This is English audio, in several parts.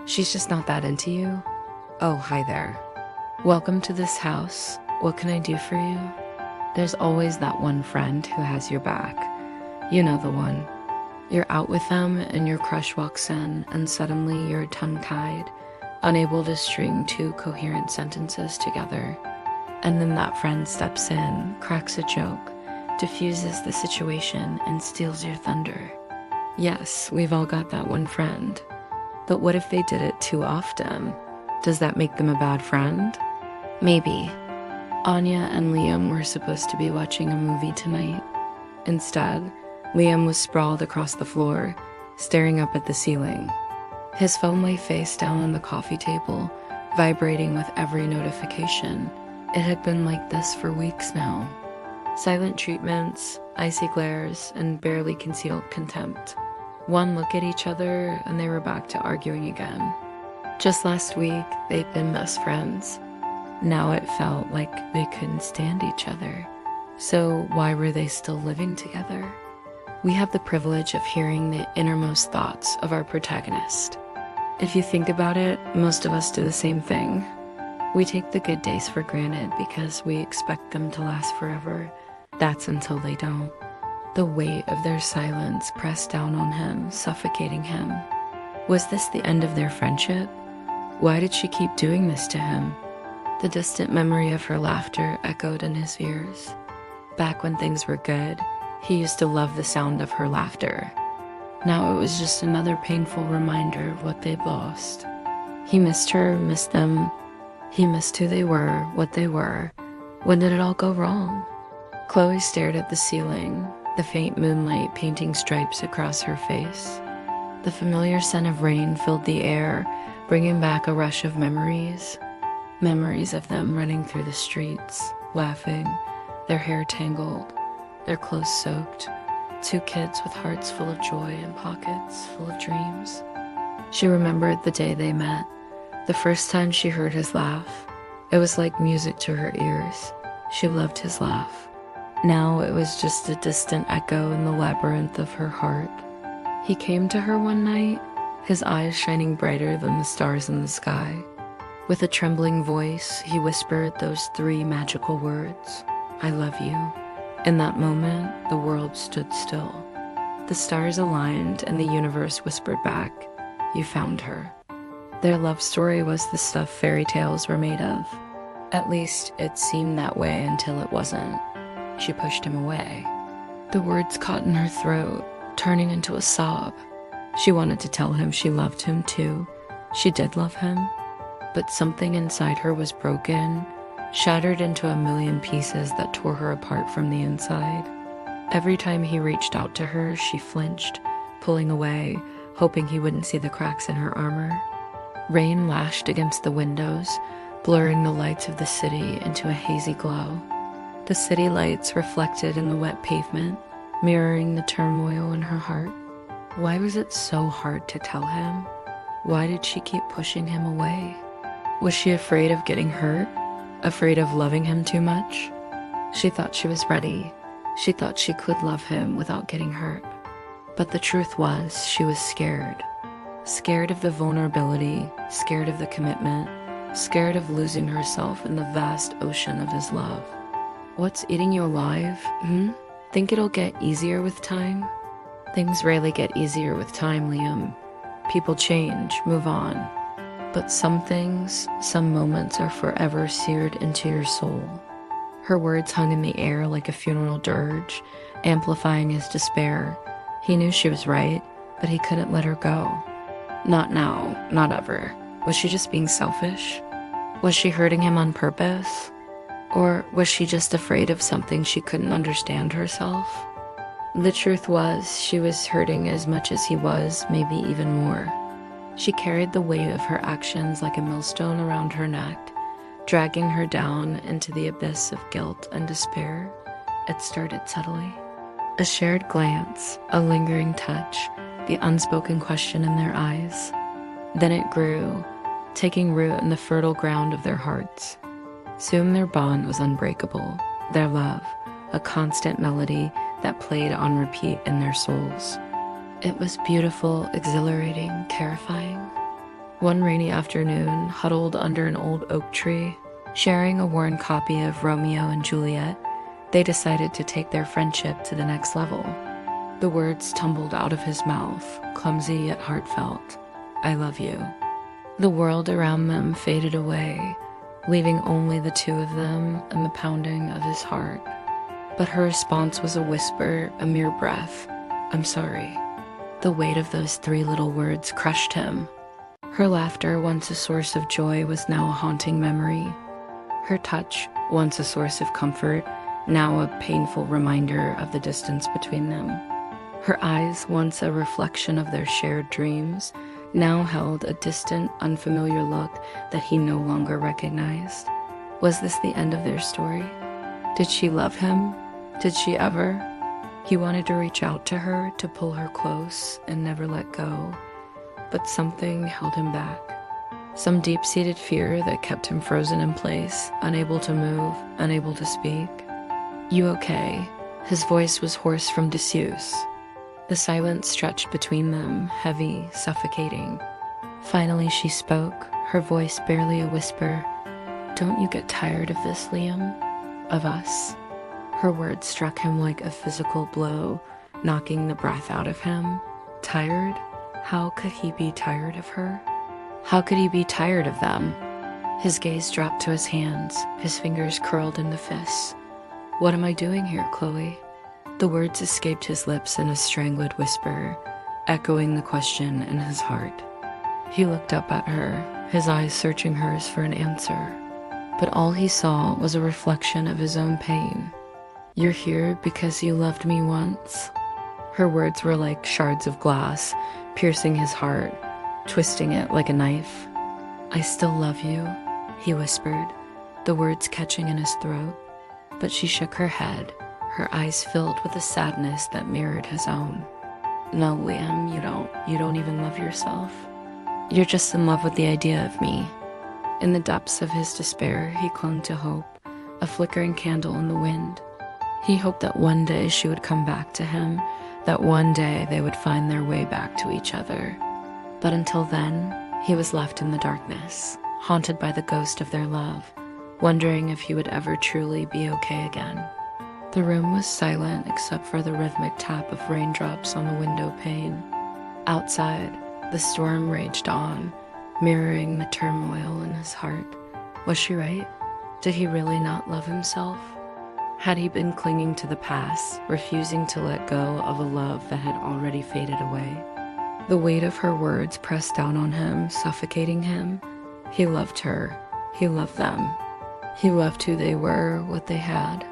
She's just not that into you? Oh, hi there. Welcome to this house. What can I do for you? There's always that one friend who has your back. You know the one. You're out with them and your crush walks in and suddenly you're tongue-tied, unable to string two coherent sentences together. And then that friend steps in, cracks a joke, diffuses the situation, and steals your thunder. Yes, we've all got that one friend. But what if they did it too often? Does that make them a bad friend? Maybe. Anya and Liam were supposed to be watching a movie tonight. Instead, Liam was sprawled across the floor, staring up at the ceiling. His phone lay face down on the coffee table, vibrating with every notification. It had been like this for weeks now. Silent treatments, icy glares, and barely concealed contempt. One look at each other, and they were back to arguing again. Just last week, they'd been best friends. Now it felt like they couldn't stand each other. So why were they still living together? We have the privilege of hearing the innermost thoughts of our protagonist. If you think about it, most of us do the same thing. We take the good days for granted because we expect them to last forever. That's until they don't. The weight of their silence pressed down on him, suffocating him. Was this the end of their friendship? Why did she keep doing this to him? The distant memory of her laughter echoed in his ears. Back when things were good, he used to love the sound of her laughter. Now it was just another painful reminder of what they'd lost. He missed her, missed them. He missed who they were, what they were. When did it all go wrong? Chloe stared at the ceiling, the faint moonlight painting stripes across her face. The familiar scent of rain filled the air, bringing back a rush of memories. Memories of them running through the streets, laughing, their hair tangled, their clothes soaked. Two kids with hearts full of joy and pockets full of dreams. She remembered the day they met, the first time she heard his laugh. It was like music to her ears. She loved his laugh. Now it was just a distant echo in the labyrinth of her heart. He came to her one night, his eyes shining brighter than the stars in the sky. With a trembling voice, he whispered those three magical words, "I love you." In that moment, the world stood still. The stars aligned and the universe whispered back, "You found her." Their love story was the stuff fairy tales were made of. At least, it seemed that way until it wasn't. She pushed him away. The words caught in her throat, turning into a sob. She wanted to tell him she loved him too. She did love him. But something inside her was broken, shattered into a million pieces that tore her apart from the inside. Every time he reached out to her, she flinched, pulling away, hoping he wouldn't see the cracks in her armor. Rain lashed against the windows, blurring the lights of the city into a hazy glow. The city lights reflected in the wet pavement, mirroring the turmoil in her heart. Why was it so hard to tell him? Why did she keep pushing him away? Was she afraid of getting hurt? Afraid of loving him too much? She thought she was ready. She thought she could love him without getting hurt. But the truth was, she was scared. Scared of the vulnerability, scared of the commitment, scared of losing herself in the vast ocean of his love. What's eating you alive? Think it'll get easier with time? Things rarely get easier with time, Liam. People change, move on. But some things, some moments are forever seared into your soul. Her words hung in the air like a funeral dirge, amplifying his despair. He knew she was right, but he couldn't let her go. Not now, not ever. Was she just being selfish? Was she hurting him on purpose? Or was she just afraid of something she couldn't understand herself? The truth was, she was hurting as much as he was, maybe even more. She carried the weight of her actions like a millstone around her neck, dragging her down into the abyss of guilt and despair. It started subtly. A shared glance, a lingering touch, the unspoken question in their eyes. Then it grew, taking root in the fertile ground of their hearts. Soon their bond was unbreakable, their love, a constant melody that played on repeat in their souls. It was beautiful, exhilarating, terrifying. One rainy afternoon, huddled under an old oak tree, sharing a worn copy of Romeo and Juliet, they decided to take their friendship to the next level. The words tumbled out of his mouth, clumsy yet heartfelt. I love you. The world around them faded away, leaving only the two of them and the pounding of his heart. But her response was a whisper, a mere breath. I'm sorry. The weight of those three little words crushed him. Her laughter, once a source of joy, was now a haunting memory. Her touch, once a source of comfort, now a painful reminder of the distance between them. Her eyes, once a reflection of their shared dreams, now held a distant, unfamiliar look that he no longer recognized. Was this the end of their story? Did she love him? Did she ever? He wanted to reach out to her, to pull her close and never let go, but something held him back. Some deep-seated fear that kept him frozen in place, unable to move, unable to speak. You okay? His voice was hoarse from disuse. The silence stretched between them, heavy, suffocating. Finally she spoke, her voice barely a whisper. Don't you get tired of this, Liam? Of us? Her words struck him like a physical blow, knocking the breath out of him. Tired? How could he be tired of her? How could he be tired of them? His gaze dropped to his hands, his fingers curled into fists. What am I doing here, Chloe? The words escaped his lips in a strangled whisper, echoing the question in his heart. He looked up at her, his eyes searching hers for an answer. But all he saw was a reflection of his own pain. You're here because you loved me once? Her words were like shards of glass, piercing his heart, twisting it like a knife. I still love you, he whispered, the words catching in his throat. But she shook her head, her eyes filled with a sadness that mirrored his own. No, Liam, you don't even love yourself. You're just in love with the idea of me. In the depths of his despair, he clung to hope, a flickering candle in the wind. He hoped that one day she would come back to him, that one day they would find their way back to each other. But until then, he was left in the darkness, haunted by the ghost of their love, wondering if he would ever truly be okay again. The room was silent except for the rhythmic tap of raindrops on the window pane. Outside, the storm raged on, mirroring the turmoil in his heart. Was she right? Did he really not love himself? Had he been clinging to the past, refusing to let go of a love that had already faded away? The weight of her words pressed down on him, suffocating him. He loved her. He loved them. He loved who they were, what they had.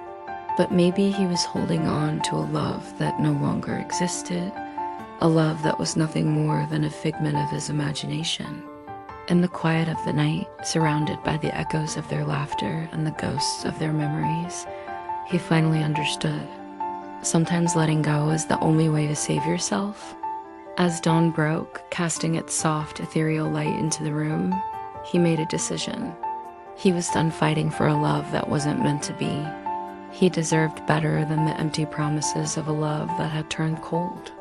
But maybe he was holding on to a love that no longer existed, a love that was nothing more than a figment of his imagination. In the quiet of the night, surrounded by the echoes of their laughter and the ghosts of their memories, he finally understood. Sometimes letting go is the only way to save yourself. As dawn broke, casting its soft, ethereal light into the room, he made a decision. He was done fighting for a love that wasn't meant to be. He deserved better than the empty promises of a love that had turned cold.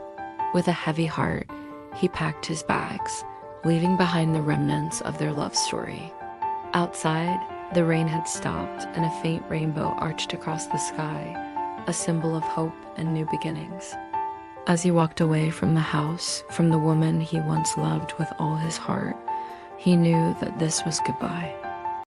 With a heavy heart, he packed his bags, leaving behind the remnants of their love story. Outside, the rain had stopped and a faint rainbow arched across the sky, a symbol of hope and new beginnings. As he walked away from the house, from the woman he once loved with all his heart, he knew that this was goodbye.